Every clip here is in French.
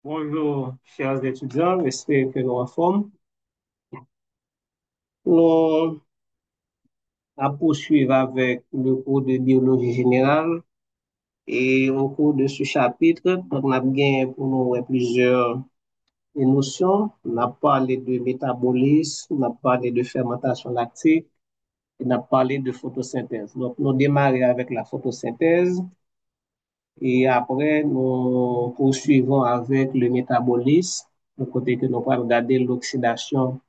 Bonjour, chers étudiants, j'espère que nous en forme. Nous allons poursuivre avec le cours de biologie générale et au cours de ce chapitre, on a bien pour nous plusieurs notions. On a parlé de métabolisme, on a parlé de fermentation lactique, on a parlé de photosynthèse. Donc, nous démarrons avec la photosynthèse et après, nous poursuivons avec le métabolisme, le côté que nous allons regarder l'oxydation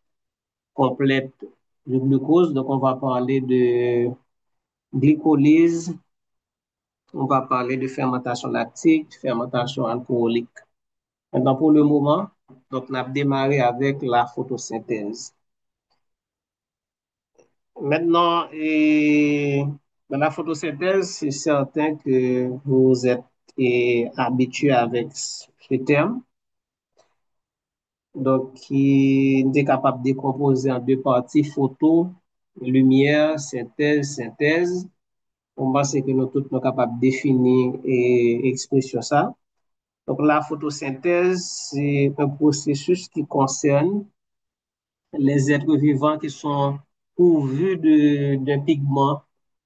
complète du glucose. Donc, on va parler de glycolyse, on va parler de fermentation lactique, fermentation alcoolique. Maintenant, pour le moment, donc, on a démarré avec la photosynthèse. Maintenant, dans la photosynthèse, c'est certain que vous êtes habitué avec ce terme. Donc, qui est capable de décomposer en deux parties, photo, lumière, synthèse. On pense que nous tous sommes capables de définir et exprimer ça. Donc, la photosynthèse, c'est un processus qui concerne les êtres vivants qui sont pourvus d'un pigment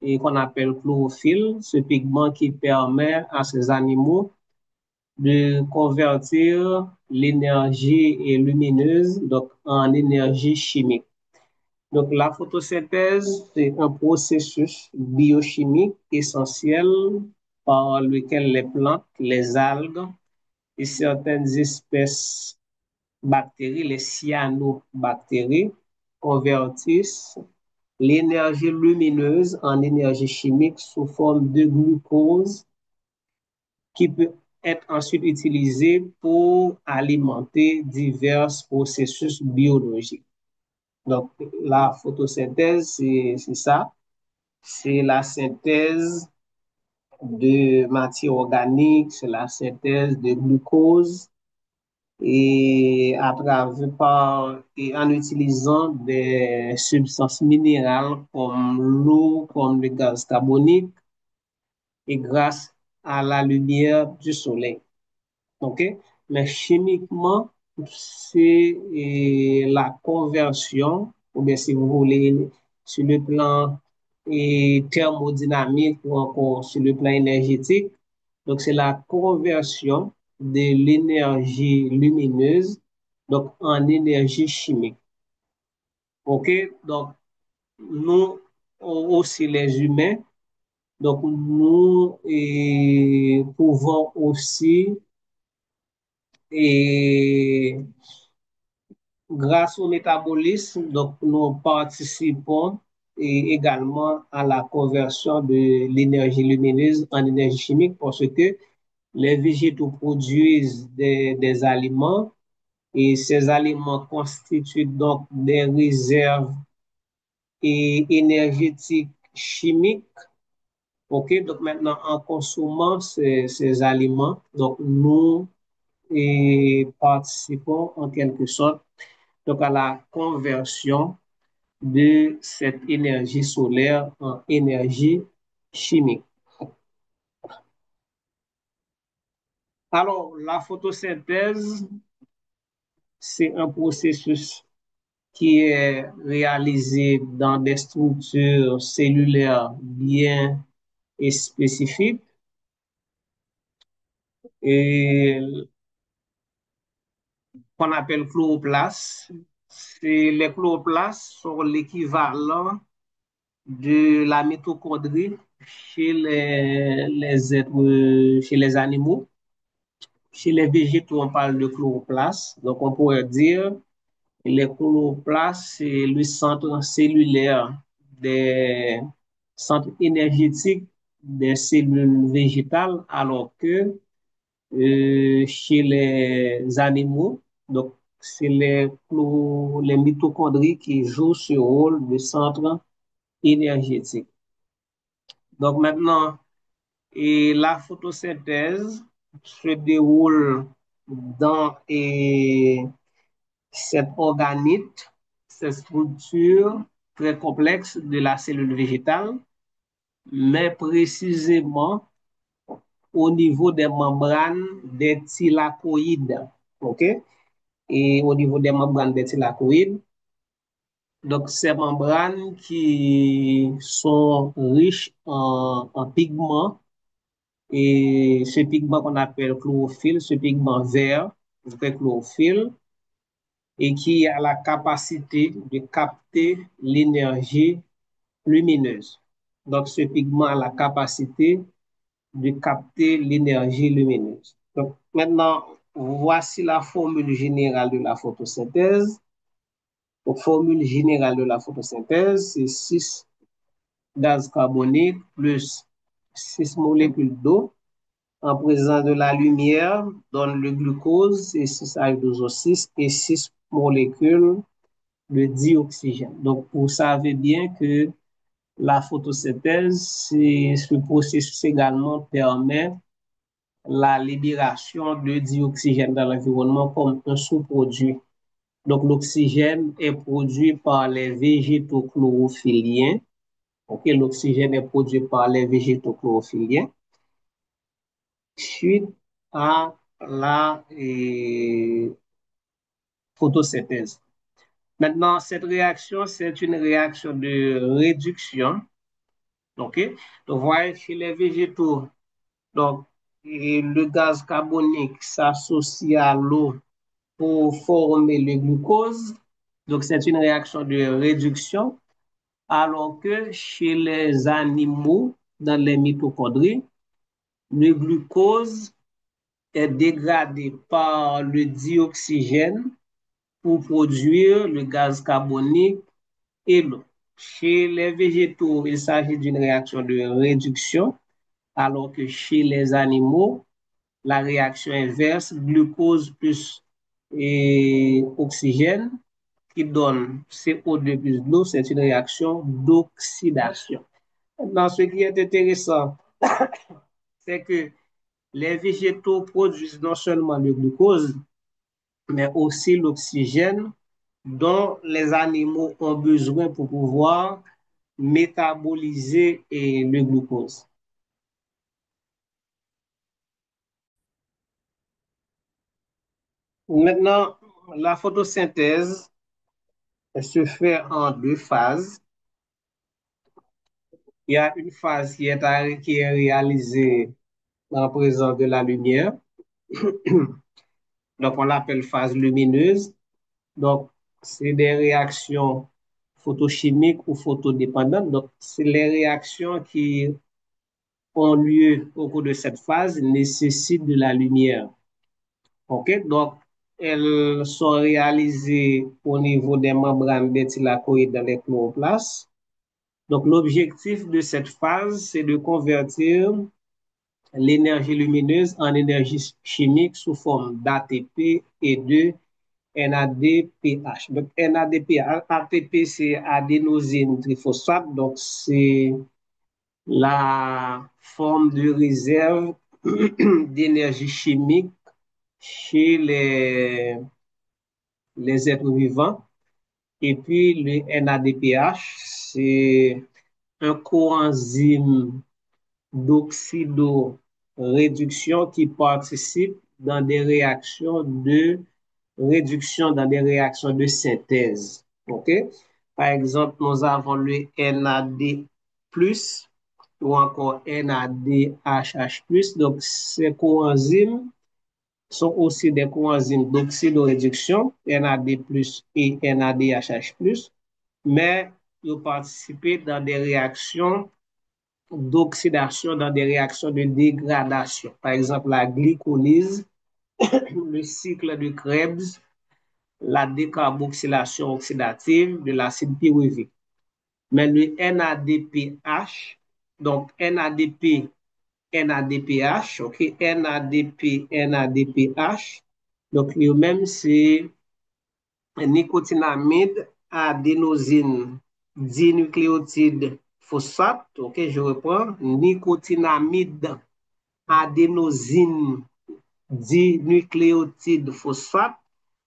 et qu'on appelle chlorophylle, ce pigment qui permet à ces animaux de convertir l'énergie lumineuse donc, en énergie chimique. Donc, la photosynthèse, c'est un processus biochimique essentiel par lequel les plantes, les algues et certaines espèces bactéries, les cyanobactéries, convertissent l'énergie lumineuse en énergie chimique sous forme de glucose qui peut être ensuite utilisée pour alimenter divers processus biologiques. Donc, la photosynthèse, c'est ça. C'est la synthèse de matière organique, c'est la synthèse de glucose et à travers et en utilisant des substances minérales comme l'eau, comme le gaz carbonique et grâce à la lumière du soleil. OK? Mais chimiquement, c'est la conversion, ou bien si vous voulez, sur le plan thermodynamique ou encore sur le plan énergétique. Donc, c'est la conversion de l'énergie lumineuse donc en énergie chimique. OK? Donc, nous aussi les humains, donc nous pouvons aussi et grâce au métabolisme, donc nous participons également à la conversion de l'énergie lumineuse en énergie chimique parce que les végétaux produisent des aliments et ces aliments constituent donc des réserves énergétiques chimiques. OK, donc maintenant en consommant ces aliments, donc nous participons en quelque sorte donc à la conversion de cette énergie solaire en énergie chimique. Alors, la photosynthèse, c'est un processus qui est réalisé dans des structures cellulaires bien spécifiques. Et qu'on appelle chloroplastes. Les chloroplastes sont l'équivalent de la mitochondrie chez les animaux. Chez les végétaux, on parle de chloroplastes. Donc, on pourrait dire les chloroplastes, c'est le centre cellulaire des centres énergétiques des cellules végétales, alors que chez les animaux, donc c'est les mitochondries qui jouent ce rôle de centre énergétique. Donc maintenant, la photosynthèse se déroule dans cette organite, cette structure très complexe de la cellule végétale, mais précisément au niveau des membranes des thylakoïdes. OK? Et au niveau des membranes des thylakoïdes, donc ces membranes qui sont riches en pigments, et ce pigment qu'on appelle chlorophylle, ce pigment vert, vrai chlorophylle, et qui a la capacité de capter l'énergie lumineuse. Donc, ce pigment a la capacité de capter l'énergie lumineuse. Donc, maintenant, voici la formule générale de la photosynthèse. Donc, formule générale de la photosynthèse, c'est 6 gaz carbonique plus 6 molécules d'eau en présence de la lumière donne le glucose, c'est 6H12O6 et 6 molécules de dioxygène. Donc, vous savez bien que la photosynthèse, ce processus également permet la libération de dioxygène dans l'environnement comme un sous-produit. Donc, l'oxygène est produit par les végétaux chlorophylliens. Ok, l'oxygène est produit par les végétaux chlorophylliens suite à la photosynthèse. Maintenant, cette réaction, c'est une réaction de réduction. OK? Donc, voyez, chez les végétaux, donc, le gaz carbonique s'associe à l'eau pour former le glucose. Donc, c'est une réaction de réduction. Alors que chez les animaux, dans les mitochondries, le glucose est dégradé par le dioxygène pour produire le gaz carbonique et l'eau. Chez les végétaux, il s'agit d'une réaction de réduction, alors que chez les animaux, la réaction inverse, glucose plus oxygène, qui donne CO2 plus l'eau, c'est une réaction d'oxydation. Maintenant, ce qui est intéressant, c'est que les végétaux produisent non seulement le glucose, mais aussi l'oxygène dont les animaux ont besoin pour pouvoir métaboliser le glucose. Maintenant, la photosynthèse se fait en deux phases. Il y a une phase qui est réalisée en présence de la lumière. Donc, on l'appelle phase lumineuse. Donc, c'est des réactions photochimiques ou photodépendantes. Donc, c'est les réactions qui ont lieu au cours de cette phase nécessitent de la lumière. OK? Donc, elles sont réalisées au niveau des membranes des thylakoïdes dans les chloroplastes. Donc, l'objectif de cette phase, c'est de convertir l'énergie lumineuse en énergie chimique sous forme d'ATP et de NADPH. Donc, NADPH, ATP, c'est adénosine triphosphate. Donc, c'est la forme de réserve d'énergie chimique chez les êtres vivants. Et puis, le NADPH, c'est un coenzyme d'oxydoréduction qui participe dans des réactions de réduction, dans des réactions de synthèse. OK? Par exemple, nous avons le NAD+, ou encore NADHH+. Donc, ces coenzymes sont aussi des coenzymes d'oxydoréduction, NAD+, et NADHH+, mais ils participent dans des réactions d'oxydation, dans des réactions de dégradation. Par exemple, la glycolyse, le cycle de Krebs, la décarboxylation oxydative de l'acide pyruvique. Mais le NADPH, donc NADP, NADPH, ok, NADP, NADPH, donc lui-même c'est nicotinamide adénosine dinucléotide phosphate, ok, je reprends, nicotinamide adénosine dinucléotide phosphate.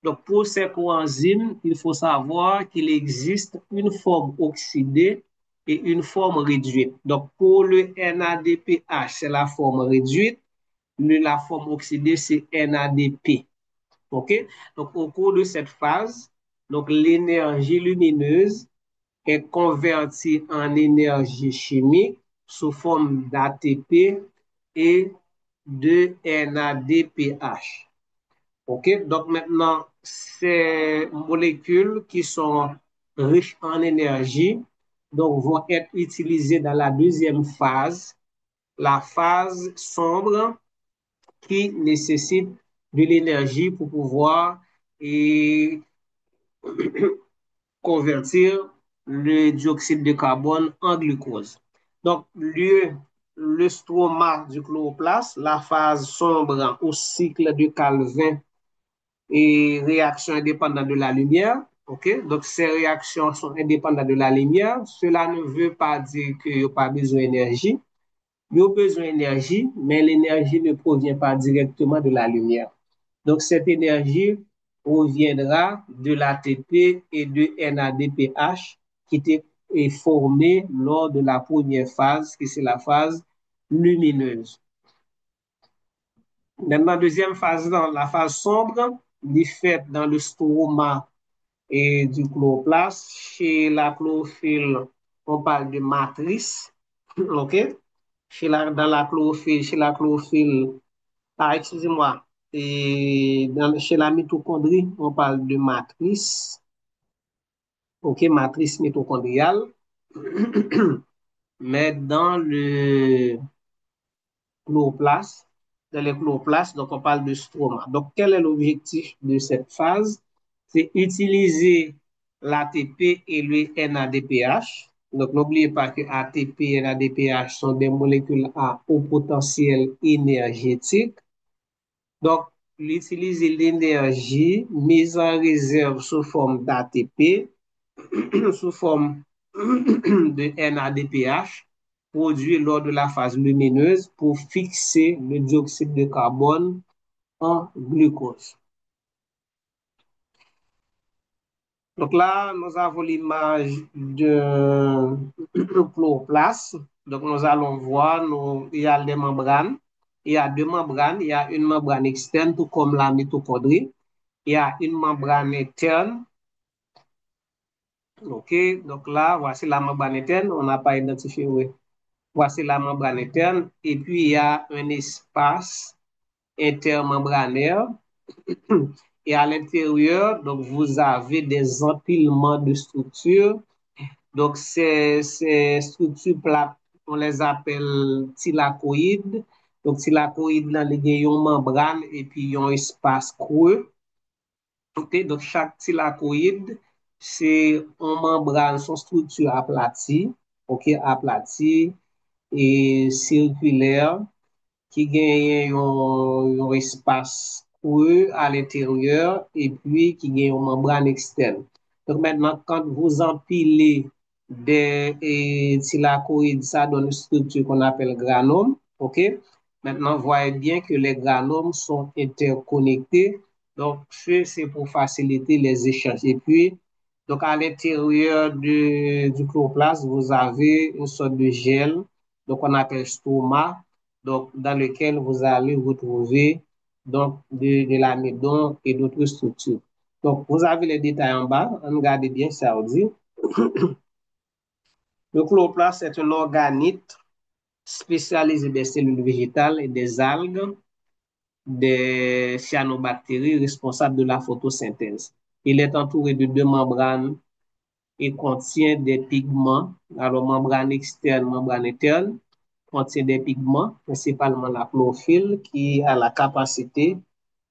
Donc, pour ces coenzymes, il faut savoir qu'il existe une forme oxydée et une forme réduite. Donc, pour le NADPH, c'est la forme réduite, la forme oxydée, c'est NADP. OK? Donc, au cours de cette phase, donc l'énergie lumineuse est convertie en énergie chimique sous forme d'ATP et de NADPH. OK? Donc maintenant, ces molécules qui sont riches en énergie donc, vont être utilisées dans la deuxième phase, la phase sombre qui nécessite de l'énergie pour pouvoir et convertir le dioxyde de carbone en glucose. Donc, le stroma du chloroplaste, la phase sombre au cycle de Calvin et réaction indépendante de la lumière. OK? Donc, ces réactions sont indépendantes de la lumière. Cela ne veut pas dire qu'il n'y a pas besoin d'énergie. Il y a besoin d'énergie, mais l'énergie ne provient pas directement de la lumière. Donc, cette énergie proviendra de l'ATP et de NADPH qui était formé lors de la première phase, qui c'est la phase lumineuse. Dans la deuxième phase, dans la phase sombre, il est fait dans le stroma et du chloroplaste. Chez la chlorophylle, on parle de matrice. OK? Chez la chlorophylle, excusez-moi, chez la mitochondrie, on parle de matrice. OK, matrice mitochondriale. Mais chloroplaste, dans les chloroplastes, donc on parle de stroma. Donc, quel est l'objectif de cette phase? C'est utiliser l'ATP et le NADPH. Donc, n'oubliez pas que ATP et NADPH sont des molécules à haut potentiel énergétique. Donc, utiliser l'énergie mise en réserve sous forme d'ATP, sous forme de NADPH, produit lors de la phase lumineuse pour fixer le dioxyde de carbone en glucose. Donc là, nous avons l'image de chloroplaste. Donc nous allons voir, il y a des membranes. Il y a deux membranes. Il y a une membrane externe, tout comme la mitochondrie. Il y a une membrane interne. OK, donc là, voici la membrane interne. On n'a pas identifié, oui. Voici la membrane interne. Et puis, il y a un espace intermembranaire. Et à l'intérieur, donc, vous avez des empilements de structures. Donc, ces structures plaques, on les appelle thylakoïdes. Donc, thylakoïdes, là, il y a une membrane et puis il y a un espace creux. OK, donc, chaque thylakoïde, c'est une membrane, son structure aplatie. OK, aplatie et circulaire qui gagne un espace creux à l'intérieur et puis qui gagne une membrane externe. Donc maintenant, quand vous empilez des thylakoïdes, ça donne une structure qu'on appelle granome. OK? Maintenant, vous voyez bien que les granomes sont interconnectés. Donc, c'est pour faciliter les échanges. Et puis, donc à l'intérieur du chloroplaste, vous avez une sorte de gel, donc on appelle stoma, donc dans lequel vous allez retrouver donc de l'amidon et d'autres structures. Donc, vous avez les détails en bas. Regardez bien ça, on dit. Le chloroplaste est un organite spécialisé des cellules végétales et des algues, des cyanobactéries responsables de la photosynthèse. Il est entouré de deux membranes et contient des pigments. Alors, membrane externe, membrane interne, contient des pigments, principalement la chlorophylle, qui a la capacité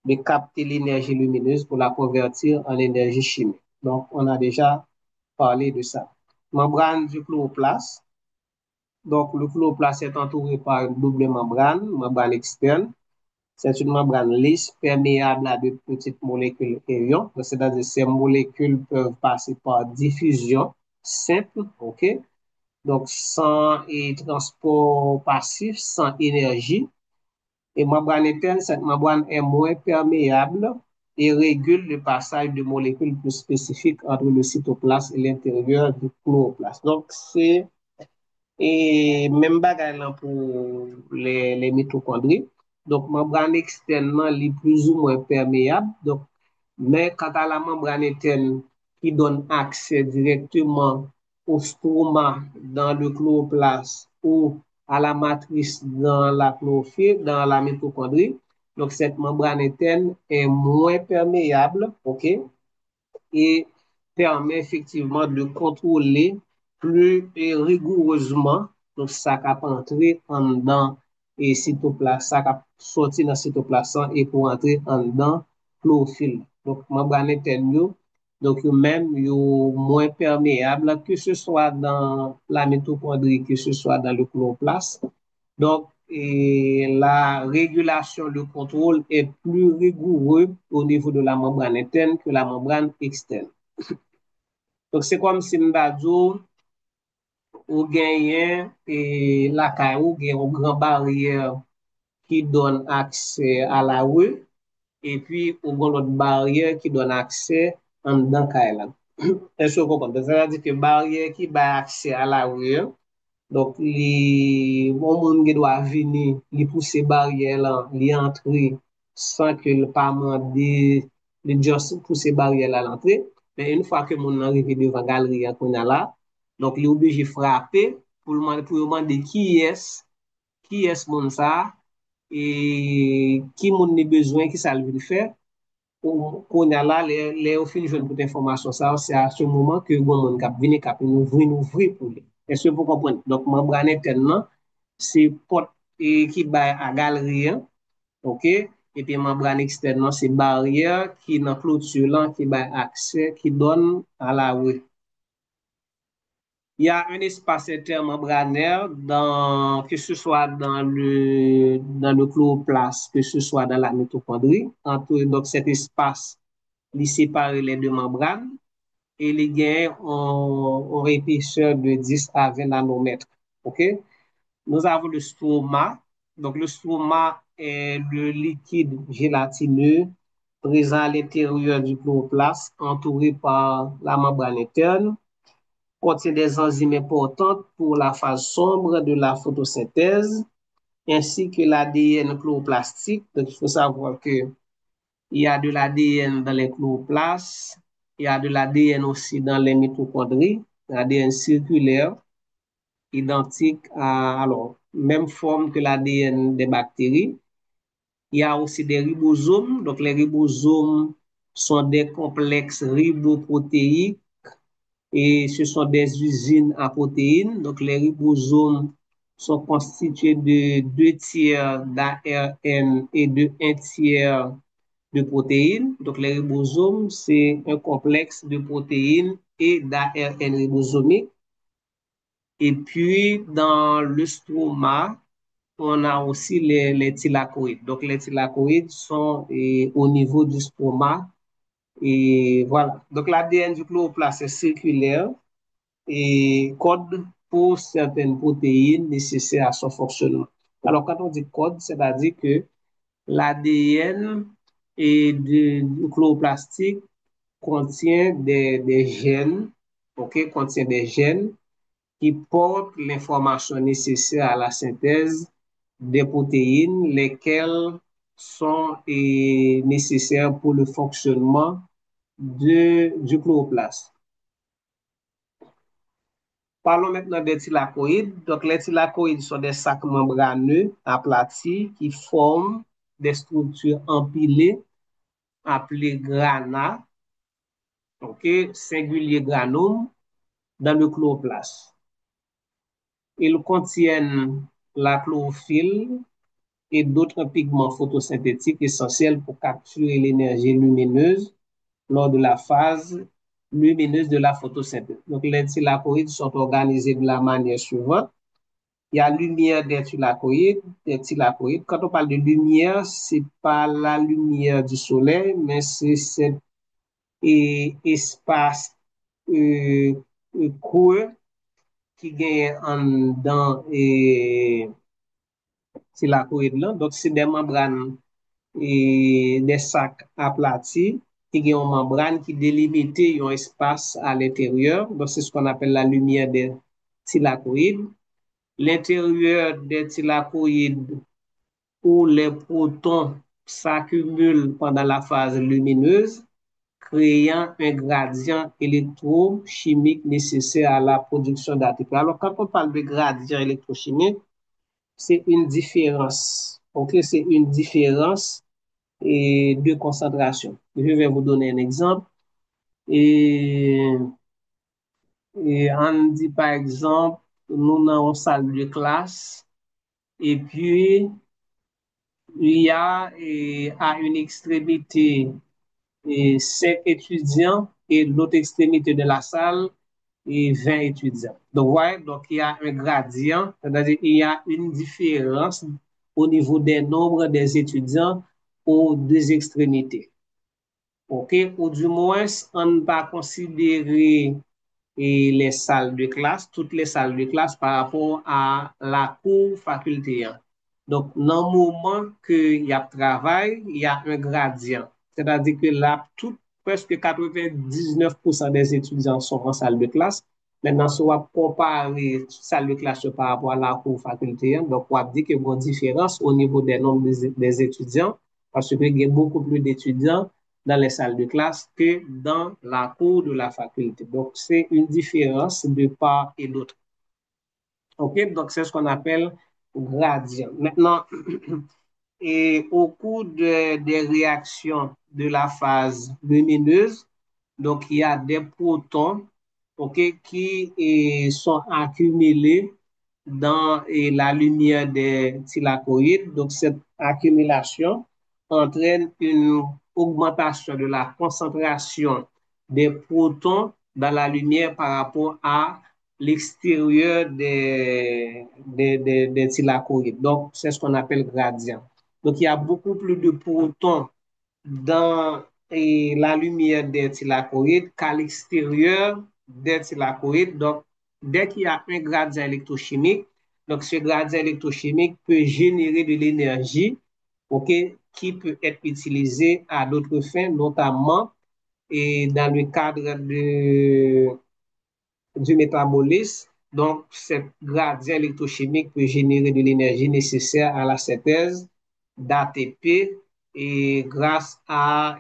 de capter l'énergie lumineuse pour la convertir en énergie chimique. Donc, on a déjà parlé de ça. Membrane du chloroplaste. Donc, le chloroplaste est entouré par une double membrane externe. C'est une membrane lisse, perméable à de petites molécules ions. C'est-à-dire que ces molécules peuvent passer par diffusion simple, OK? Donc, sans transport passif, sans énergie. Et membrane interne, cette membrane est moins perméable et régule le passage de molécules plus spécifiques entre le cytoplasme et l'intérieur du chloroplaste. Donc, c'est même bagaille pour les mitochondries. Donc, membrane externe li plus ou moins perméable. Donc, mais quant à la membrane interne qui donne accès directement au stroma dans le chloroplaste ou à la matrice dans la chlorophylle, dans la mitochondrie, donc cette membrane interne est moins perméable, ok, et permet effectivement de contrôler plus rigoureusement donc ça qui entrer en dedans et cytoplasme, ça qui sorti dans cytoplasme et pour entrer en dedans chlorophylle. Donc membrane interne donc même yo moins perméable que ce soit dans la mitochondrie que ce soit dans le chloroplaste. Donc et la régulation, le contrôle est plus rigoureux au niveau de la membrane interne que la membrane externe. Donc, c'est comme si m'badou ou genyen la kay ou gen une grande barrière qui donne accès à la rue et puis ou gon l'autre barrière qui donne accès en dedans kay la. Est-ce que vous comprenez? C'est-à-dire que barrière qui ba accès à la rue, donc li bon moun gen doit venir, li pousser barrière là, li entrer sans que le pas demander, li juste pousser barrière là l'entrée. Mais une fois que moun arrive devant galerie qu'on a là, donc li obligé frapper pour demander qui est moun ça et qui moun ni besoin qui ça veut faire. Qu'on a là les au fin jeune pour information ça c'est à ce moment que bon moun k'ap venir k'ap ouvrir pour lui. Est-ce que vous comprenez? Donc membrane interne c'est porte et qui ba à galerie, hein, OK? Et puis membrane externe c'est barrière qui dans clôture là qui ba accès qui donne à la rue. Il y a un espace intermembranaire que ce soit dans le chloroplaste, que ce soit dans la mitochondrie. Donc, cet espace, il sépare les deux membranes et les gains ont épaisseur de 10 à 20 nanomètres. OK? Nous avons le stroma. Donc, le stroma est le liquide gélatineux présent à l'intérieur du chloroplaste, entouré par la membrane interne contient des enzymes importantes pour la phase sombre de la photosynthèse, ainsi que l'ADN chloroplastique. Donc, il faut savoir qu'il y a de l'ADN dans les chloroplastes, il y a de l'ADN aussi dans les mitochondries, l'ADN circulaire, identique à, alors, même forme que l'ADN des bactéries. Il y a aussi des ribosomes. Donc, les ribosomes sont des complexes riboprotéiques et ce sont des usines à protéines. Donc, les ribosomes sont constitués de 2 tiers d'ARN et de 1 tiers de protéines. Donc, les ribosomes, c'est un complexe de protéines et d'ARN ribosomique. Et puis, dans le stroma, on a aussi les thylakoïdes. Donc, les thylakoïdes sont au niveau du stroma. Et voilà. Donc, l'ADN du chloroplaste est circulaire et code pour certaines protéines nécessaires à son fonctionnement. Alors, quand on dit code, c'est-à-dire que l'ADN du chloroplastique contient des gènes, ok, contient des gènes qui portent l'information nécessaire à la synthèse des protéines, lesquelles sont nécessaires pour le fonctionnement du chloroplaste. Parlons maintenant des thylakoïdes. Donc, les thylakoïdes sont des sacs membraneux aplatis qui forment des structures empilées appelées grana, okay, singulier granum, dans le chloroplaste. Ils contiennent la chlorophylle et d'autres pigments photosynthétiques essentiels pour capturer l'énergie lumineuse lors de la phase lumineuse de la photosynthèse. Donc, les thylakoïdes sont organisés de la manière suivante. Il y a lumière des thylakoïdes, Quand on parle de lumière, c'est pas la lumière du soleil, mais c'est cet espace creux qui gagne dans thylakoïde là. Donc, c'est des membranes et des sacs aplatis qui ont une membrane qui délimite un espace à l'intérieur. Donc, c'est ce qu'on appelle la lumière des thylakoïdes. L'intérieur des thylakoïdes où les protons s'accumulent pendant la phase lumineuse, créant un gradient électrochimique nécessaire à la production d'ATP. Alors, quand on parle de gradient électrochimique, c'est une différence. OK, c'est une différence de concentration. Je vais vous donner un exemple. Et, on dit par exemple, nous avons une salle de classe et puis il y a à une extrémité 5 étudiants et l'autre extrémité de la salle et 20 étudiants. Donc, ouais, donc il y a un gradient, c'est-à-dire il y a une différence au niveau des nombres des étudiants aux deux extrémités. OK? Ou du moins, on va considérer les salles de classe, toutes les salles de classe par rapport à la cour faculté. Donc, dans le moment qu'il y a travail, il y a un gradient. C'est-à-dire que là, presque 99% des étudiants sont en salle de classe. Maintenant, si on va comparer salle de classe par rapport à la cour faculté, donc on va dire qu'il y a une différence au niveau des nombres des étudiants, parce qu'il y a beaucoup plus d'étudiants dans les salles de classe que dans la cour de la faculté. Donc, c'est une différence de part et d'autre. OK? Donc, c'est ce qu'on appelle gradient. Maintenant, et au cours des réactions de la phase lumineuse, donc il y a des protons, OK, qui sont accumulés dans la lumière des thylakoïdes. Donc, cette accumulation entraîne une augmentation de la concentration des protons dans la lumière par rapport à l'extérieur des thylakoïdes. Donc, c'est ce qu'on appelle gradient. Donc, il y a beaucoup plus de protons dans la lumière des thylakoïdes qu'à l'extérieur des thylakoïdes. Donc, dès qu'il y a un gradient électrochimique, donc ce gradient électrochimique peut générer de l'énergie, OK, qui peut être utilisée à d'autres fins, notamment dans le cadre du métabolisme. Donc, ce gradient électrochimique peut générer de l'énergie nécessaire à la synthèse d'ATP et grâce à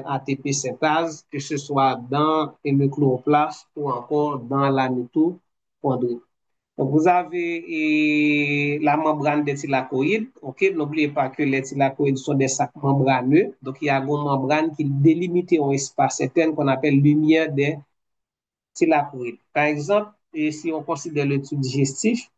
ATP synthèse, que ce soit dans le chloroplaste ou encore dans la mitochondrie. Donc, vous avez la membrane des thylakoïdes. OK? N'oubliez pas que les thylakoïdes sont des sacs membraneux. Donc, il y a une membrane qui délimite un espace certain qu'on appelle lumière des thylakoïdes. Par exemple, si on considère le tube digestif,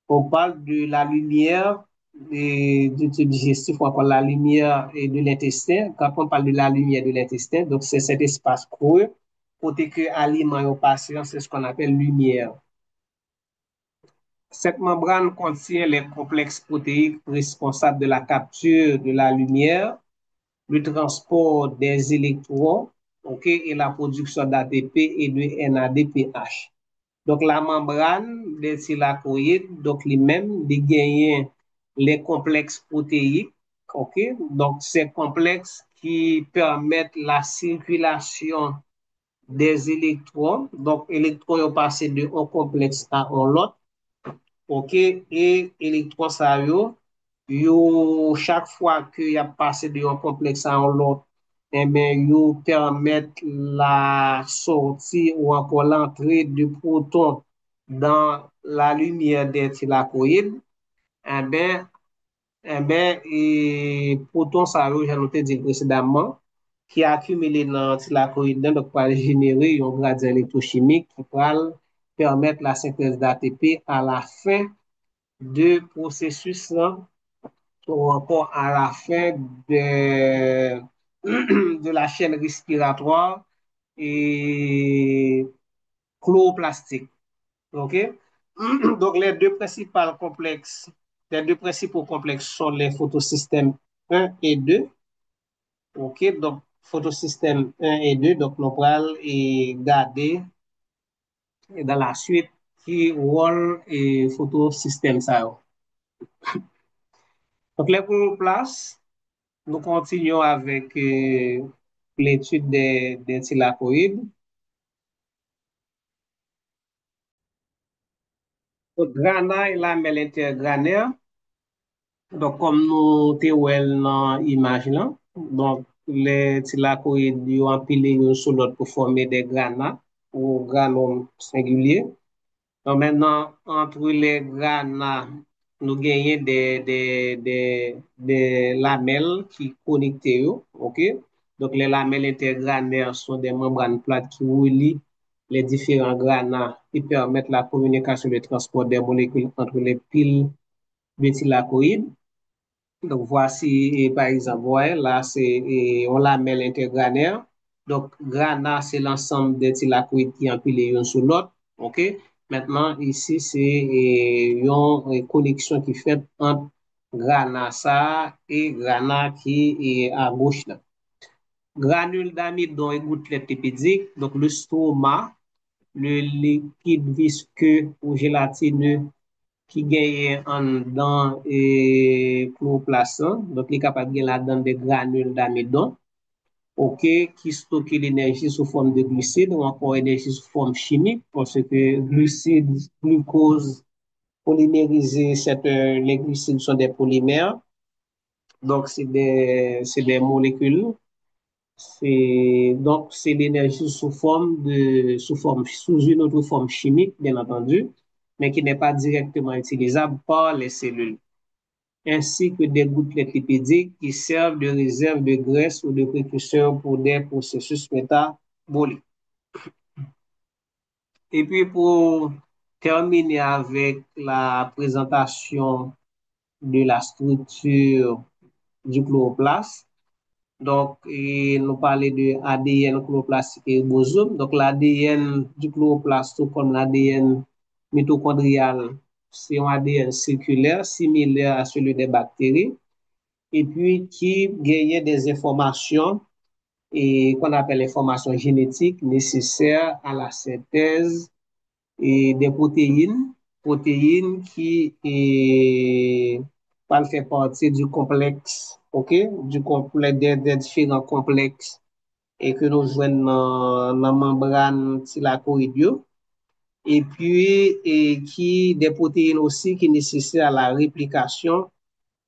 on parle de la lumière du tube digestif ou encore la lumière de l'intestin. Quand on parle de la lumière de l'intestin, donc c'est cet espace creux, côté que aliment au patient, c'est ce qu'on appelle lumière. Cette membrane contient les complexes protéiques responsables de la capture de la lumière, le transport des électrons, OK, et la production d'ATP et de NADPH. Donc, la membrane des thylakoïdes, donc lui-même, il gagne les complexes protéiques, OK? Donc, ces complexes qui permettent la circulation des électrons. Donc, électrons ont passé de un complexe à un autre. OK, et électron ça chaque fois qu'il y a passé de un complexe à l'autre, eh bien, yo permettent la sortie ou encore l'entrée du proton dans la lumière des thylakoïdes. Eh bien, et proton ça j'ai noté dit précédemment, qui a accumulé dans le thylakoïde, donc pour générer un gradient électrochimique qui va permettre la synthèse d'ATP à la fin de processus ou encore à la fin de la chaîne respiratoire et chloroplastique. OK? Donc, les deux principaux complexes sont les photosystèmes 1 et 2. OK? Donc, photosystème 1 et 2, donc nous allons garder dans la suite qui rôle et photosystème ça. Donc, les chloroplastes, nous continuons avec l'étude des thylakoïdes. Donc, grana et lamelle intergranaire. Donc, kom nou te wel nan imaj lan, donc, le tilakoid yo empile yon sou lot pou forme de grana ou granom singulier. Donc, maintenant, entre les grana, nou genye de lamelles qui connectent yo, ok? Donc, les lamelles intergranaires sont des membranes plates qui relient les différents granas qui permettent la communication et le transport des molécules entre les piles de thylakoïdes. Donc, voici, par exemple, ouais, là, on lamelle intergranaire. Donc, grana, c'est l'ensemble des thylakoïdes qui empilent l'un sur l'autre. OK? Maintenant, ici, c'est une connexion qui fait entre grana ça et grana qui est à gauche là. Granule d'amidon et gouttelette lipidique. Donc, le stoma, le liquide visqueux ou gélatineux qui gagne dans chloroplaste, donc il est capable de gagner là-dedans des granules d'amidon, ok, qui stocke l'énergie sous forme de glucides ou encore énergie sous forme chimique, parce que glucides, glucose, polymérisé, les glucides sont des polymères, donc c'est des molécules. Donc, c'est l'énergie sous une autre forme chimique, bien entendu, mais qui n'est pas directement utilisable par les cellules, ainsi que des gouttelettes lipidiques qui servent de réserve de graisse ou de précurseur pour des processus métaboliques. Et puis, pour terminer avec la présentation de la structure du chloroplaste, donc, nous parlons de ADN chloroplastique et ribosome. Donc, l'ADN du chloroplaste, tout comme l'ADN mitochondrial, c'est un ADN circulaire, similaire à celui des bactéries, et puis qui gagne des informations et qu'on appelle informations génétiques nécessaires à la synthèse et des protéines qui fait partie du complexe, ok, du complexe des différents complexes et que nous jouons dans la membrane thylakoïde, et puis qui des protéines aussi qui nécessitent à la réplication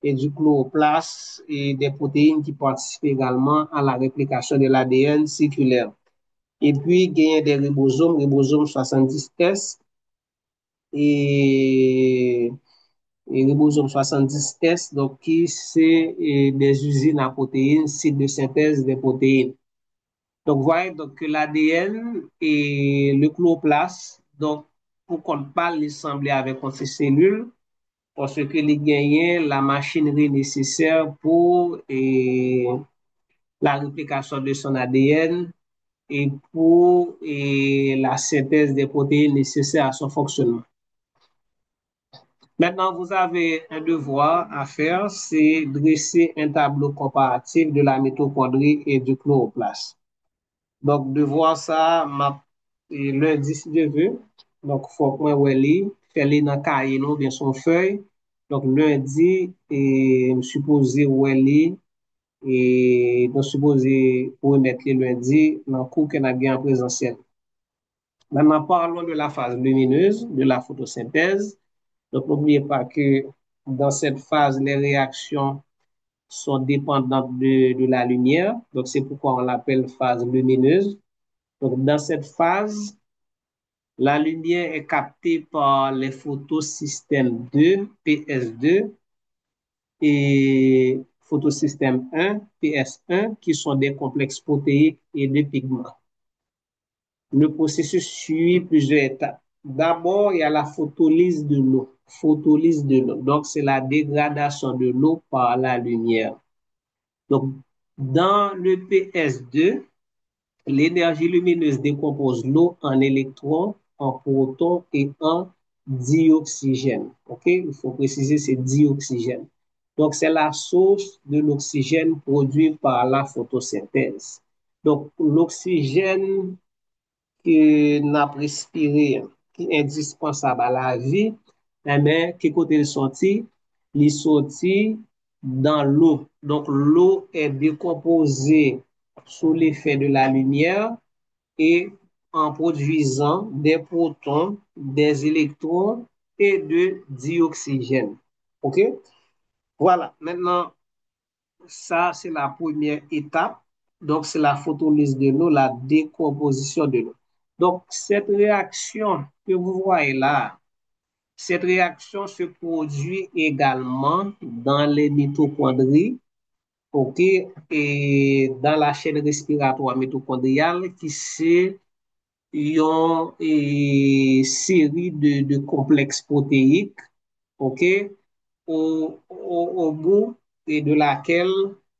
et du chloroplaste et des protéines qui participent également à la réplication de l'ADN circulaire. Et puis, il y a des ribosomes 70S et ribosome 70S, donc qui c'est des usines à protéines, sites de synthèse des protéines. Donc, vous voyez donc, que l'ADN et le chloroplaste, donc, pour qu'on parle, il semblait avec ces cellules, parce que les gagnent la machinerie nécessaire pour la réplication de son ADN et pour la synthèse des protéines nécessaires à son fonctionnement. Maintenant, vous avez un devoir à faire, c'est dresser un tableau comparatif de la mitochondrie et du chloroplaste. Donc, devoir ça, lundi, si je veux. Donc, il faut que je faire les dans cahier, bien son feuille. Donc, lundi, je suis supposé et je suis supposé remettre les lundi dans le cours qu'on a bien en présentiel. Maintenant, parlons de la phase lumineuse, de la photosynthèse. Donc, n'oubliez pas que dans cette phase, les réactions sont dépendantes de la lumière. Donc, c'est pourquoi on l'appelle phase lumineuse. Donc, dans cette phase, la lumière est captée par les photosystèmes 2, PS2, et photosystème 1, PS1, qui sont des complexes protéiques et de pigments. Le processus suit plusieurs étapes. D'abord, il y a la photolyse de l'eau. Photolyse de l'eau. Donc, c'est la dégradation de l'eau par la lumière. Donc, dans le PS2, l'énergie lumineuse décompose l'eau en électrons, en protons et en dioxygène. OK? Il faut préciser, c'est dioxygène. Donc, c'est la source de l'oxygène produit par la photosynthèse. Donc, l'oxygène que n'a respiré, qui est indispensable à la vie, mais qui côté le sorti, il sorti dans l'eau. Donc, l'eau est décomposée sous l'effet de la lumière et en produisant des protons, des électrons et de dioxygène. OK? Voilà, maintenant, ça, c'est la première étape. Donc, c'est la photolyse de l'eau, la décomposition de l'eau. Donc, cette réaction que vous voyez là, cette réaction se produit également dans les mitochondries, ok, et dans la chaîne respiratoire mitochondriale qui c'est une série de complexes protéiques, ok, au bout et de laquelle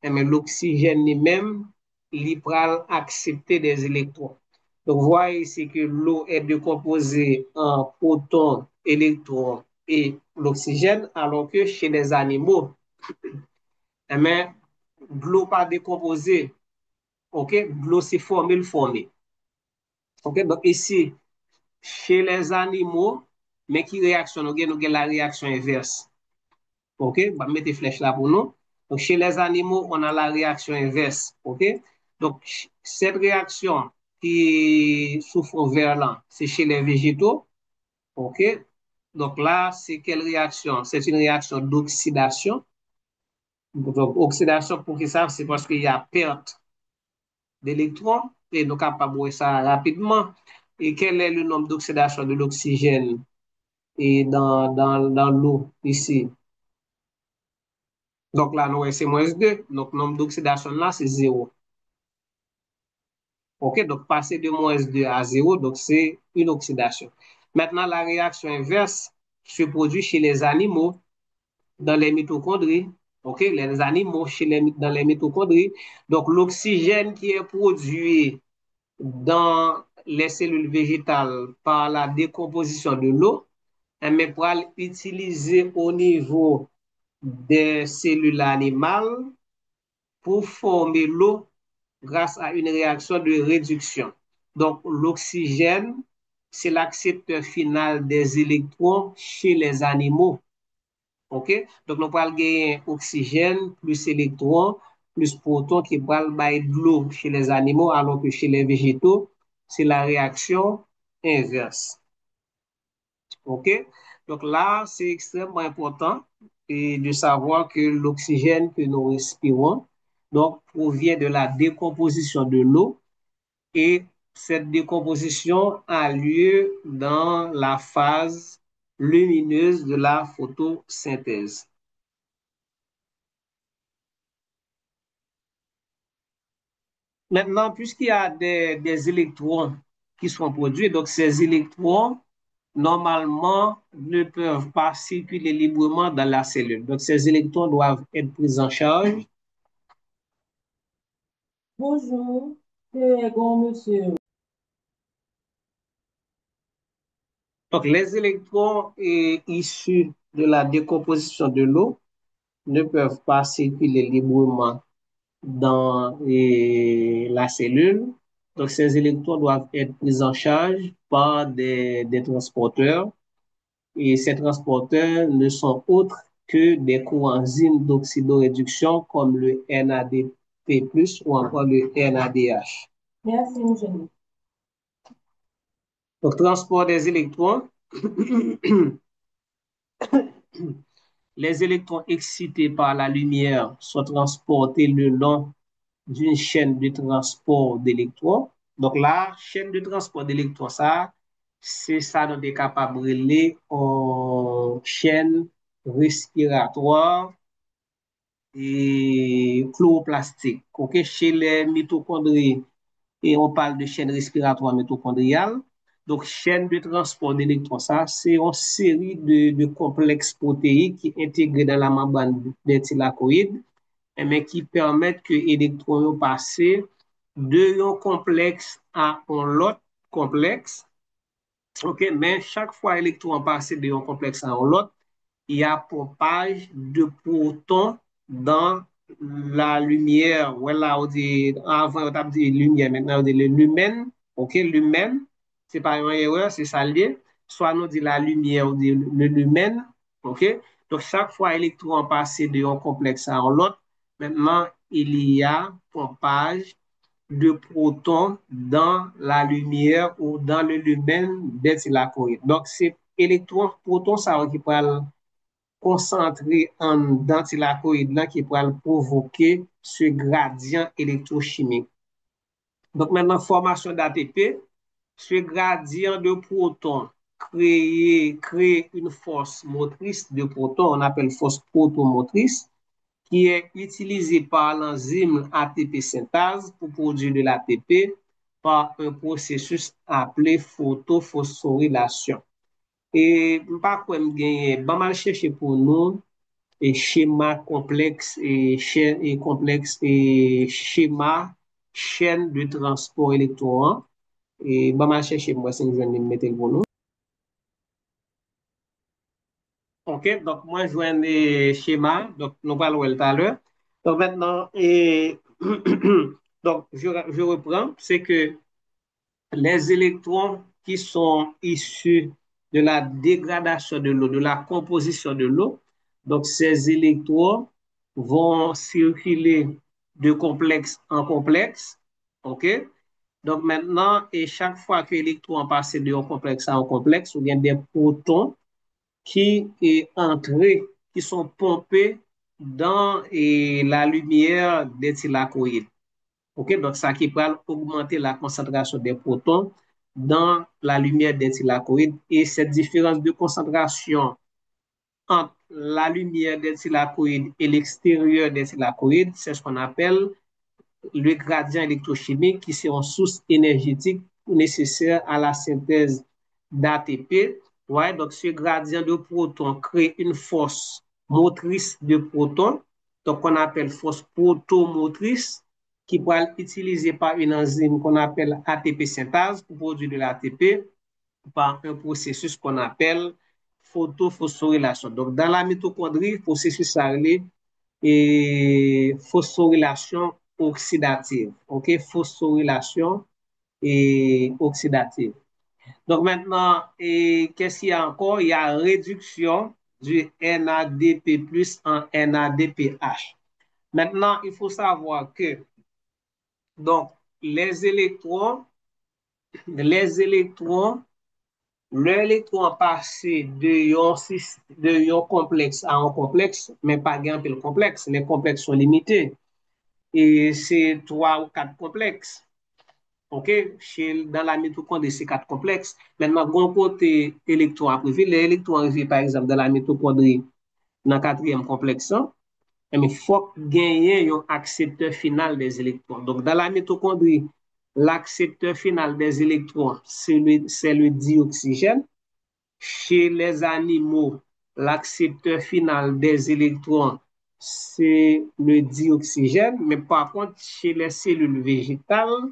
l'oxygène lui-même li pral accepter des électrons. Donc, vous voyez ici que l'eau est décomposée en protons, électrons et l'oxygène, alors que chez les animaux, de l'eau pas décomposée, ok, de l'eau c'est formé, le formé. Ok, donc ici, chez les animaux, mais qui réaction, nous avons la réaction inverse. OK? Bah, mettez flèche là pour nous. Donc, chez les animaux, on a la réaction inverse. OK? Donc, cette réaction qui souffre vert là, c'est chez les végétaux. OK? Donc là, c'est quelle réaction? C'est une réaction d'oxydation. Donc, oxydation, pour qui ça? C'est parce qu'il y a perte d'électrons et nous capable de voir ça rapidement. Et quel est le nombre d'oxydation de l'oxygène et dans l'eau ici? Donc là, nous, c'est moins 2. Donc, le nombre d'oxydation là, c'est 0. OK? Donc, passer de moins 2 à 0, donc c'est une oxydation. Maintenant, la réaction inverse se produit chez les animaux dans les mitochondries. OK? Les animaux dans les mitochondries. Donc, l'oxygène qui est produit dans les cellules végétales par la décomposition de l'eau, mais pour l'utiliser au niveau des cellules animales pour former l'eau grâce à une réaction de réduction. Donc, l'oxygène, c'est l'accepteur final des électrons chez les animaux. OK? Donc, nous parlons gagner oxygène plus électrons plus protons qui parlent de l'eau chez les animaux, alors que chez les végétaux, c'est la réaction inverse. OK? Donc là, c'est extrêmement important et de savoir que l'oxygène que nous respirons donc, provient de la décomposition de l'eau et cette décomposition a lieu dans la phase lumineuse de la photosynthèse. Maintenant, puisqu'il y a des électrons qui sont produits, donc ces électrons, normalement, ne peuvent pas circuler librement dans la cellule. Donc, ces électrons doivent être pris en charge. Bonjour, c'est bon, monsieur. Donc, les électrons issus de la décomposition de l'eau ne peuvent pas circuler librement dans la cellule. Donc, ces électrons doivent être pris en charge par des transporteurs. Et ces transporteurs ne sont autres que des coenzymes d'oxydoréduction comme le NADP+, ou encore le NADH. Merci, monsieur. Donc, transport des électrons. Les électrons excités par la lumière sont transportés le long d'une chaîne de transport d'électrons. Donc, la chaîne de transport d'électrons, ça, c'est ça nous est capable de relier en chaîne respiratoire et chloroplastique. OK? Chez les mitochondries, et on parle de chaîne respiratoire mitochondriale. Donc, chaîne de transport d'électrons, ça, c'est une série de complexes protéiques qui intégrés dans la membrane des thylakoïdes, mais qui permettent que les électrons passent de un complexe à un autre complexe. OK, mais chaque fois l'électron passe de un complexe à un autre, il y a pompage de protons dans la lumière. Voilà, on dit, avant on a dit lumière, maintenant on dit le lumen. OK, lumen, c'est pas une erreur, c'est ça lié. Soit nous dit la lumière, on dit le lumen. OK, donc chaque fois l'électron passe de un complexe à l'autre, maintenant il y a pompage de protons dans la lumière ou dans le lumen des thylakoïdes. Donc, c'est électron, proton, ça qui parle concentré en dantilacoïde là qui pourrait provoquer ce gradient électrochimique. Donc maintenant, formation d'ATP, ce gradient de protons crée une force motrice de protons, on appelle force protomotrice, qui est utilisée par l'enzyme ATP synthase pour produire de l'ATP par un processus appelé photophosphorylation. Et par quoi me pas mal chercher pour nous et schéma complexe et complexe et schéma chaîne de transport électron et pas mal chercher moi c'est je vais mettre pour nous. OK, donc moi je vois des schémas donc nous parlons tout à l'heure. Donc maintenant et donc je reprends c'est que les électrons qui sont issus de la dégradation de l'eau, de la composition de l'eau. Donc, ces électrons vont circuler de complexe en complexe. OK? Donc, maintenant, et chaque fois que l'électron passe de un complexe à un complexe, il y a des protons qui est entrés, qui sont pompés dans la lumière des thylakoïdes. OK? Donc, ça qui peut augmenter la concentration des protons dans la lumière des thylakoïdes. Et cette différence de concentration entre la lumière des thylakoïdes et l'extérieur des thylakoïdes, c'est ce qu'on appelle le gradient électrochimique qui c'est une source énergétique nécessaire à la synthèse d'ATP. Ouais, donc ce gradient de protons crée une force motrice de protons, donc qu'on appelle force protomotrice, qui peut être utilisée par une enzyme qu'on appelle ATP synthase pour produire de l'ATP par un processus qu'on appelle photophosphorylation. Donc, dans la mitochondrie, processus appelé et phosphorylation oxydative. OK? Phosphorylation et oxydative. Donc maintenant, qu'est-ce qu'il y a encore? Il y a réduction du NADP plus en NADPH. Maintenant, il faut savoir que donc, les électrons, les électrons, l'électron passé de un complexe à un complexe, mais pas gain le complexe. Les complexes sont limités. Et c'est trois ou quatre complexes. OK? Dans la mitochondrie, c'est quatre complexes. Maintenant, bon côté électron à privé, les électrons arrivent, par exemple, dans la mitochondrie, dans le quatrième complexe, mais il faut gagner un accepteur final des électrons. Donc, dans la mitochondrie, l'accepteur final des électrons, c'est le dioxygène. Chez les animaux, l'accepteur final des électrons, c'est le dioxygène, mais par contre, chez les cellules végétales,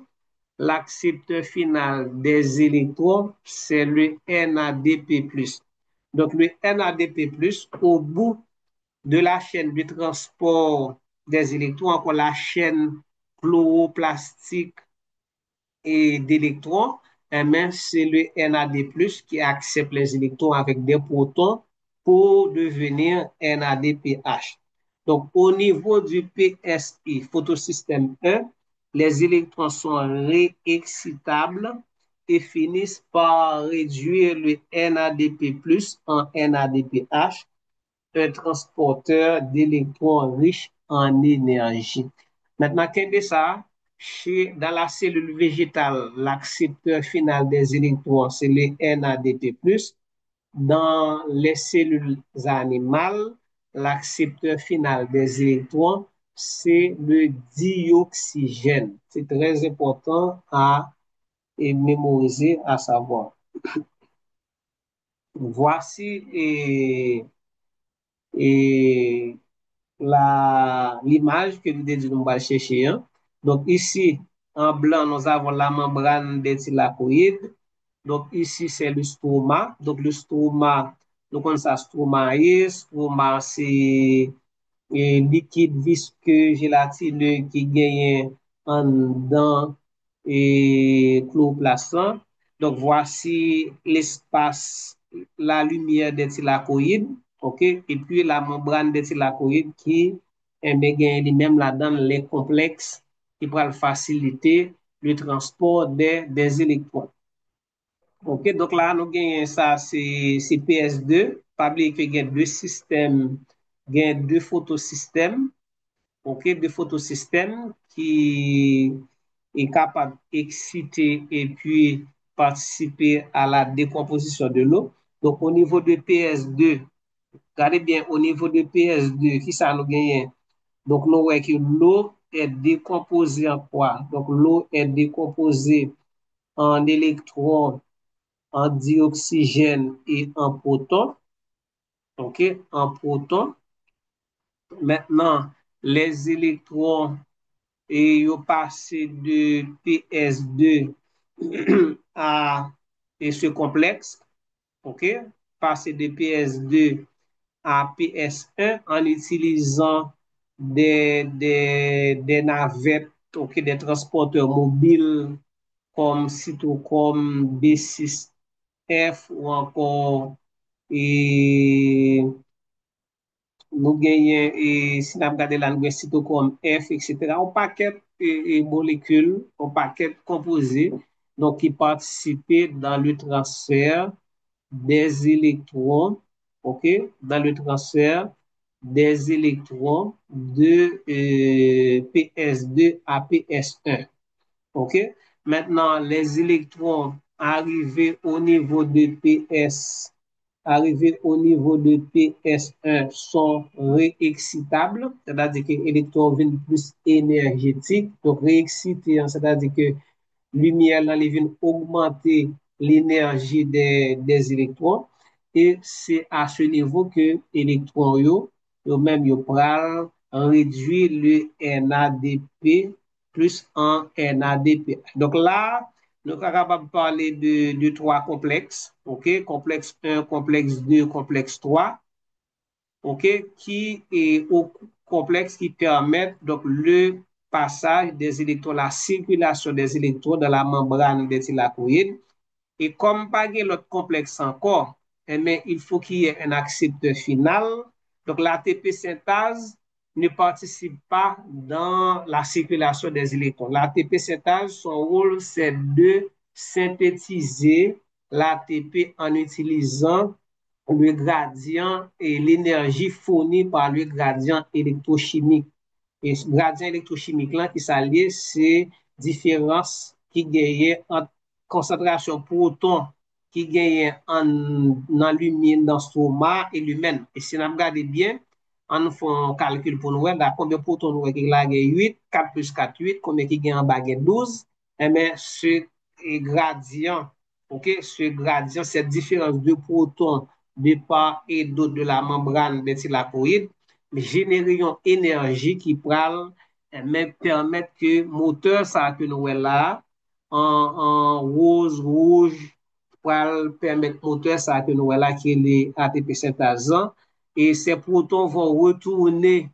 l'accepteur final des électrons, c'est le NADP+. Donc, le NADP+, au bout de la chaîne de transport des électrons, encore la chaîne chloroplastique et d'électrons, c'est le NAD+, qui accepte les électrons avec des protons pour devenir NADPH. Donc, au niveau du PSI, photosystème 1, les électrons sont réexcitables et finissent par réduire le NADP+, en NADPH, un transporteur d'électrons riches en énergie. Maintenant, qu'est-ce que ça? Dans la cellule végétale, l'accepteur final des électrons, c'est le NADP+. Dans les cellules animales, l'accepteur final des électrons, c'est le dioxygène. C'est très important à mémoriser, à savoir. Voici et l'image que nous allons chercher. Hein. Donc ici, en blanc, nous avons la membrane des thylakoïdes. Donc ici, c'est le stroma. Donc le stroma, nous connaissons ça, stroma est. Stroma, c'est liquide visqueux gélatineux qui gagne en dedans et chloroplast. Donc voici l'espace, la lumière des thylakoïdes, ok, et puis la membrane des thylakoïdes qui gagne lui-même là-dedans les complexes qui pourraient faciliter le transport des électrons. Ok, donc là nous gagnons ça c'est PS2 pas oublier que il y a deux systèmes, il y a deux photosystèmes, ok, deux photosystèmes qui est capable d'exciter et puis participer à la décomposition de l'eau. Donc, au niveau de PS2, regardez bien, au niveau de PS2, qui ça nous gagne? Donc, nous voyons que l'eau est décomposée en quoi? Donc, l'eau est décomposée en électrons, en dioxygène et en protons. OK? En protons. Maintenant, les électrons et ont passé de PS2 à et ce complexe, OK? Passé de PS2 à PS1 en utilisant des navettes, OK, des transporteurs mobiles comme Cytocom B6F ou encore et nous gagnons, et si nous regardons là, nous Cytocom F, etc. Un paquet de molécules, un paquet de composés donc, qui participent dans le transfert des électrons, OK, dans le transfert des électrons de PS2 à PS1. OK? Maintenant, les électrons arrivés au niveau de PS1 sont réexcitables, c'est-à-dire que l'électron vient plus énergétique. Donc, réexcité, c'est-à-dire que lumière là, vient augmenter l'énergie des électrons. Et c'est à ce niveau que l'électron, yo même, yo pral réduire le NADP plus en NADP. Donc là, nous sommes capables de parler de trois complexes, ok? Complexe 1, complexe 2, complexe 3, ok? Qui est au complexe qui permettent donc le passage des électrons, la circulation des électrons dans la membrane des thylakoïdes. Et comme pas l'autre complexe encore, eh bien, il faut qu'il y ait un accepteur final. Donc, l'ATP synthase ne participe pas dans la circulation des électrons. L'ATP synthase, son rôle, c'est de synthétiser l'ATP en utilisant le gradient et l'énergie fournie par le gradient électrochimique. Et ce gradient électrochimique là qui s'allie, c'est différence qui gagne entre concentration proton qui gagne en lumière dans stroma et l'humaine. Et si on regarde bien, on fait un calcul pour nous, là, combien de protons nous qui gagne 8, 4 plus 4, 8, combien qui gagne en baguette 12, et bien ce gradient, ok, ce gradient, cette différence de protons de part et d'autre de la membrane des thylakoïdes, générer une énergie qui pral permettre que moteur ça que nous là en rose rouge pral permettre moteur ça que nous là qui est les ATP synthasant et ces protons vont retourner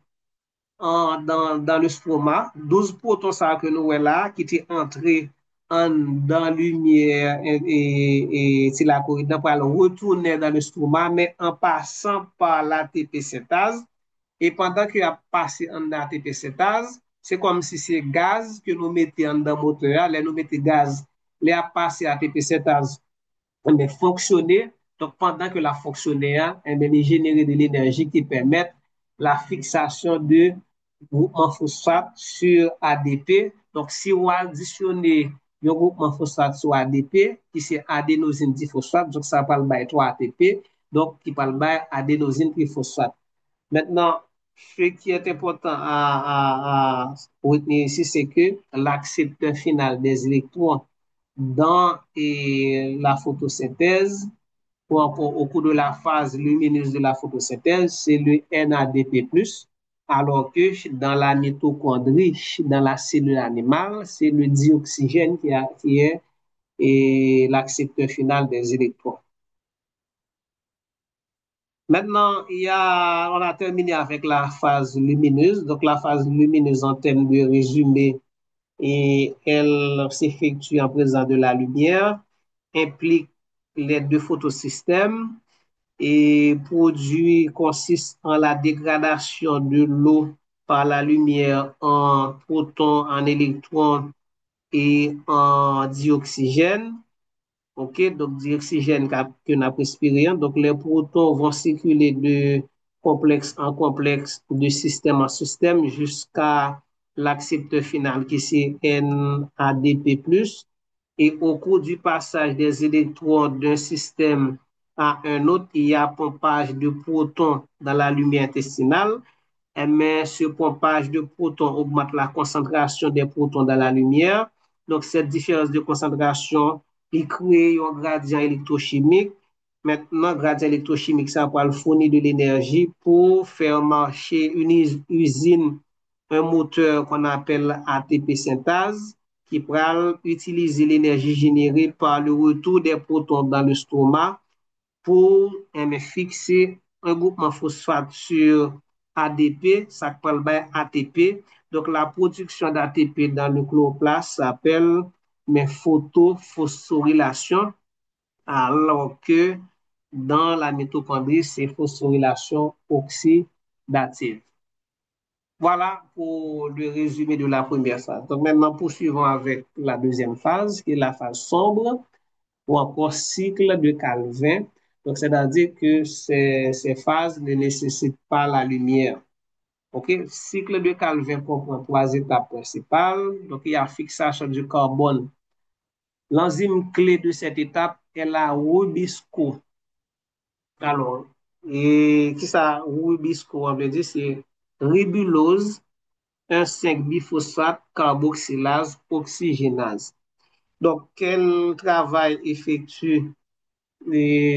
dans le stroma 12 protons ça que nous là qui étaient entrés dans lumière et thylakoïde pour retourner dans le stroma mais en passant par l'ATP synthase. Et pendant qu'il a passé en ATP synthase, c'est comme si c'est gaz que nous mettions dans le moteur. Là, nous mettons gaz, il a passé ATP synthase, mais fonctionner. Donc, pendant que la fonctionnait, il générer de l'énergie qui permet la fixation de groupement phosphate sur ADP. Donc, si on additionne le groupement phosphate sur ADP, qui c'est adénosine diphosphate, donc ça parle de 3 ATP, donc qui parle de adénosine triphosphate. Maintenant, ce qui est important à retenir ici, c'est que l'accepteur final des électrons dans la photosynthèse, ou encore au cours de la phase lumineuse de la photosynthèse, c'est le NADP+, alors que dans la mitochondrie, dans la cellule animale, c'est le dioxygène qui est l'accepteur final des électrons. Maintenant, on a terminé avec la phase lumineuse. Donc, la phase lumineuse, en termes de résumé, et elle s'effectue en présence de la lumière, implique les deux photosystèmes et produit consiste en la dégradation de l'eau par la lumière en protons, en électrons et en dioxygène. OK, donc dioxygène que nous respirons. Donc les protons vont circuler de complexe en complexe, de système en système, jusqu'à l'accepteur final qui c'est NADP+. Et au cours du passage des électrons d'un système à un autre, il y a pompage de protons dans la lumière intestinale. Mais ce pompage de protons augmente la concentration des protons dans la lumière. Donc, cette différence de concentration, il crée un gradient électrochimique. Maintenant, gradient électrochimique, ça va fournir de l'énergie pour faire marcher une usine, un moteur qu'on appelle ATP synthase, qui va utiliser l'énergie générée par le retour des protons dans le stomac pour fixer un groupement phosphate sur ADP, ça s'appelle ATP. Donc, la production d'ATP dans le chloroplaste s'appelle photophosphorylation, alors que dans la mitochondrie, c'est phosphorylation oxydative. Voilà pour le résumé de la première phase. Donc maintenant, poursuivons avec la deuxième phase, qui est la phase sombre, ou encore cycle de Calvin. Donc, c'est-à-dire que ces phases ne nécessitent pas la lumière. OK? Cycle de Calvin comprend trois étapes principales. Donc, il y a fixation du carbone. L'enzyme clé de cette étape est la Rubisco. Alors, et qui ça, Rubisco, on veut dire, c'est ribulose 1,5-biphosphate carboxylase oxygénase. Donc, quel travail effectue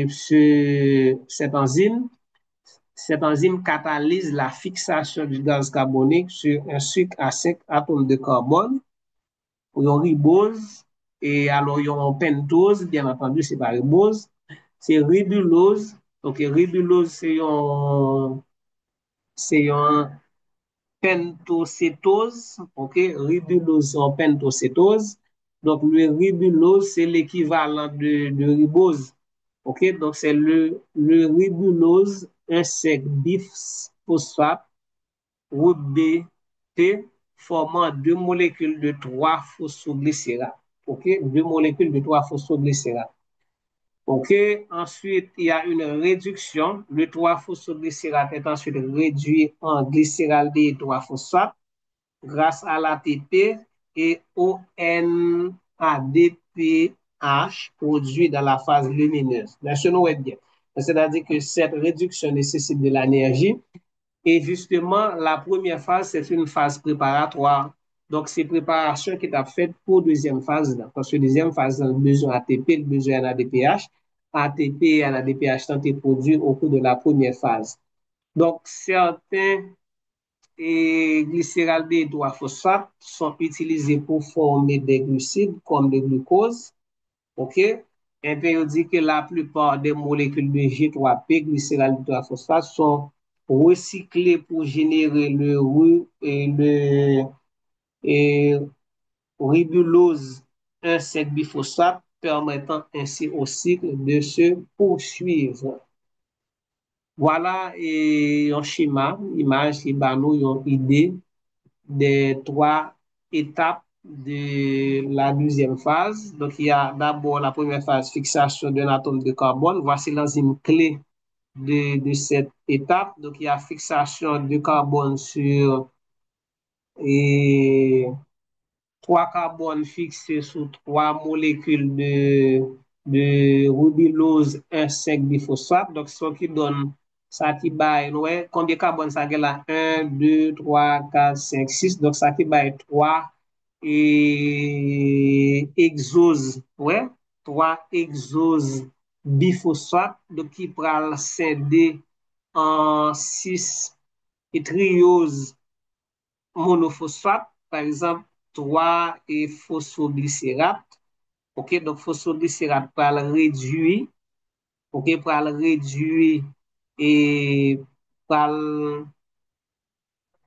cette enzyme? Cette enzyme catalyse la fixation du gaz carbonique sur un sucre à 5 atomes de carbone, ou une ribose, et alors il y a une pentose, bien entendu, c'est pas ribose, c'est ribulose. Donc, ribulose, c'est un pentocétose, ok, ribulose en pentocétose. Donc, le ribulose, c'est l'équivalent de ribose. Ok, donc c'est le ribulose, un sec biphosphate, groupe B, formant deux molécules de 3 phosphoglycérates. Ok, deux molécules de 3 phosphoglycérates. Ok, ensuite, il y a une réduction. Le 3-phosphoglycérate est ensuite réduit en glycéraldéhyde 3-phosphate grâce à l'ATP et au NADPH produit dans la phase lumineuse. Nationaux bien. C'est-à-dire que cette réduction nécessite de l'énergie. Et justement, la première phase, c'est une phase préparatoire. Donc, c'est préparation qui est faite pour deuxième phase. Parce que deuxième phase, le besoin ATP, le besoin NADPH. ATP et NADPH sont produits au cours de la première phase. Donc, certains glycéraldéhyde 3-phosphate sont utilisés pour former des glucides comme le glucose. OK? Et puis, on dit que la plupart des molécules de G3P, glycéraldéhyde 3-phosphate, sont recyclées pour générer le et ribulose 1,5-biphosphate, permettant ainsi au cycle de se poursuivre. Voilà un schéma, image qui va nous une idée des trois étapes de la deuxième phase. Donc, il y a d'abord la première phase, fixation d'un atome de carbone. Voici l'enzyme clé de cette étape. Donc, il y a fixation de carbone sur et, 3 carbones fixés sur 3 molécules de rubylose 1,5-biphosphate. Donc, ce qui donne ça qui baille, ouais, combien de carbone ça a là? 1, 2, 3, 4, 5, 6. Donc, ça qui baille 3 et exoses, ouais, 3 exoses biphosphate, donc qui pral scinder en 6 et triose monophosphate, par exemple, 3 et phosphoglycérate. OK, donc phosphoglycérate pour le réduire, OK, pour le réduire et pour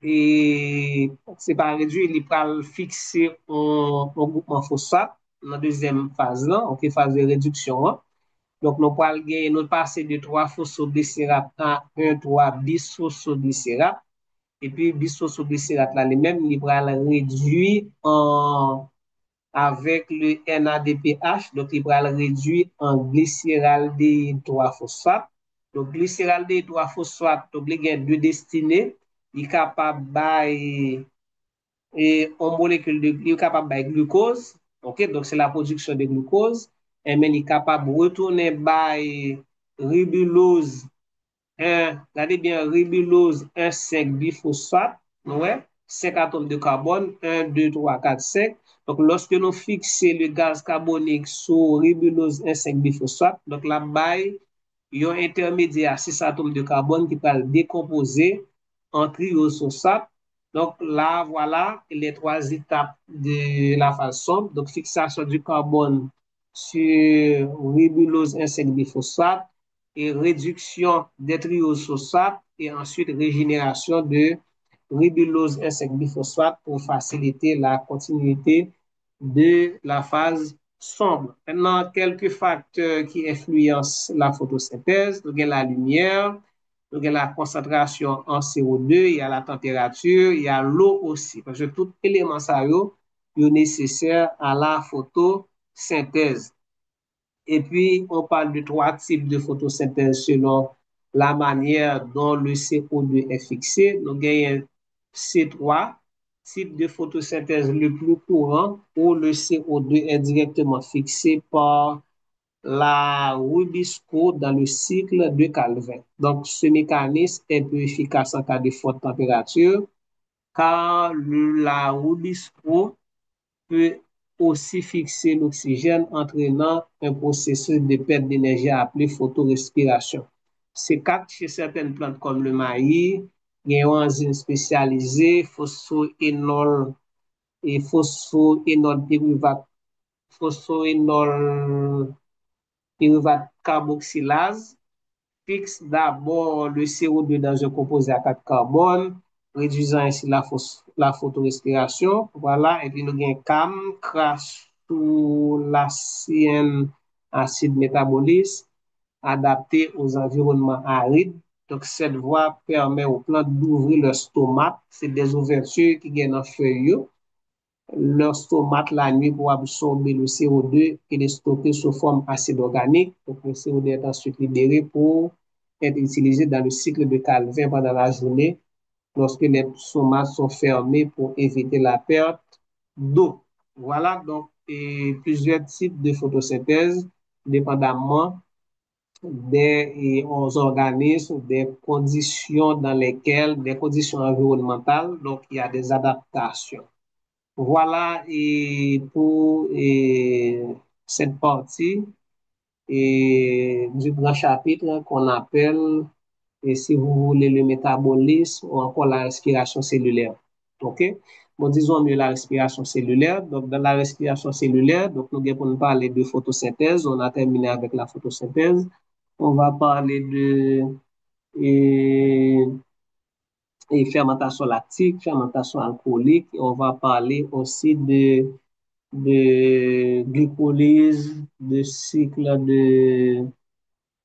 et c'est pas réduire, il peut fixer un groupement phosphate dans la deuxième phase là, OK, phase de réduction. Hein. Donc, nous allons gagner, nous passer de 3 phosphoglycérate à 1, 3 bisphosphoglycérate. Et puis, bisphosphoglycérate là, les mêmes, il va réduire avec le NADPH, donc il va le réduire en glycéraldéhydrate. Donc, glycéraldéhydrate, donc il y a deux destinées. Il est capable de en molécule il est capable de glucose. OK, donc c'est la production de glucose. Et mais il est capable de retourner by ribulose regardez bien, ribulose 1,5 biphosphate, ouais, 5 atomes de carbone, 1, 2, 3, 4, 5. Donc, lorsque nous fixons le gaz carbonique sur ribulose 1,5 biphosphate, donc la baille, il y a un intermédiaire 6 atomes de carbone qui va le décomposer en triososate. Donc là, voilà les trois étapes de la phase sombre. Donc, fixation du carbone sur ribulose 1,5 biphosphate, et réduction des triososate et ensuite régénération de ribulose 1,5-biphosphate pour faciliter la continuité de la phase sombre. Maintenant, quelques facteurs qui influencent la photosynthèse. Nous avons la lumière, nous avons la concentration en CO2, il y a la température, il y a l'eau aussi. Parce que tout élément ça est nécessaire à la photosynthèse. Et puis, on parle de trois types de photosynthèse selon la manière dont le CO2 est fixé. Nous avons C3, type de photosynthèse le plus courant, où le CO2 est directement fixé par la Rubisco dans le cycle de Calvin. Donc, ce mécanisme est peu efficace en cas de forte température, car la Rubisco peut aussi fixer l'oxygène, entraînant un processus de perte d'énergie appelé photorespiration. C'est quatre chez certaines plantes comme le maïs, il y a une enzyme spécialisée, phosphoénol et phosphoénol dérivate, phosphoénol dérivate carboxylase, fixe d'abord le CO2 dans un composé à 4 carbone, réduisant ainsi la photorespiration. Voilà, et puis nous avons CAM, crash sous l'acide acide métabolise, adapté aux environnements arides. Donc, cette voie permet aux plantes d'ouvrir leur stomate. C'est des ouvertures qui viennent en feuilles. Leur stomate la nuit pour absorber le CO2 et le stocker sous forme acide organique. Donc, le CO2 est ensuite libéré pour être utilisé dans le cycle de Calvin pendant la journée lorsque les stomates sont fermés pour éviter la perte d'eau. Voilà donc plusieurs types de photosynthèse dépendamment des organismes, des conditions dans lesquelles, des conditions environnementales, donc il y a des adaptations. Voilà pour cette partie du grand chapitre qu'on appelle, si vous voulez, le métabolisme ou encore la respiration cellulaire. OK? Bon, disons mieux la respiration cellulaire. Donc, dans la respiration cellulaire, donc, nous allons parler de photosynthèse. On a terminé avec la photosynthèse. On va parler de et, fermentation lactique, fermentation alcoolique. On va parler aussi de glycolyse, de cycle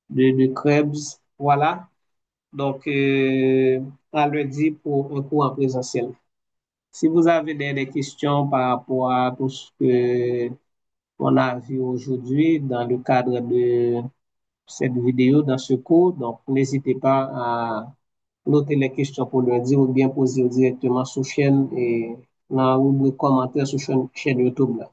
de Krebs. Voilà. Donc, à lundi pour un cours en présentiel. Si vous avez des questions par rapport à tout ce que on a vu aujourd'hui dans le cadre de cette vidéo, dans ce cours, donc n'hésitez pas à noter les questions pour lundi ou bien poser directement sur chaîne et dans la rubrique commentaires sur chaîne YouTube là.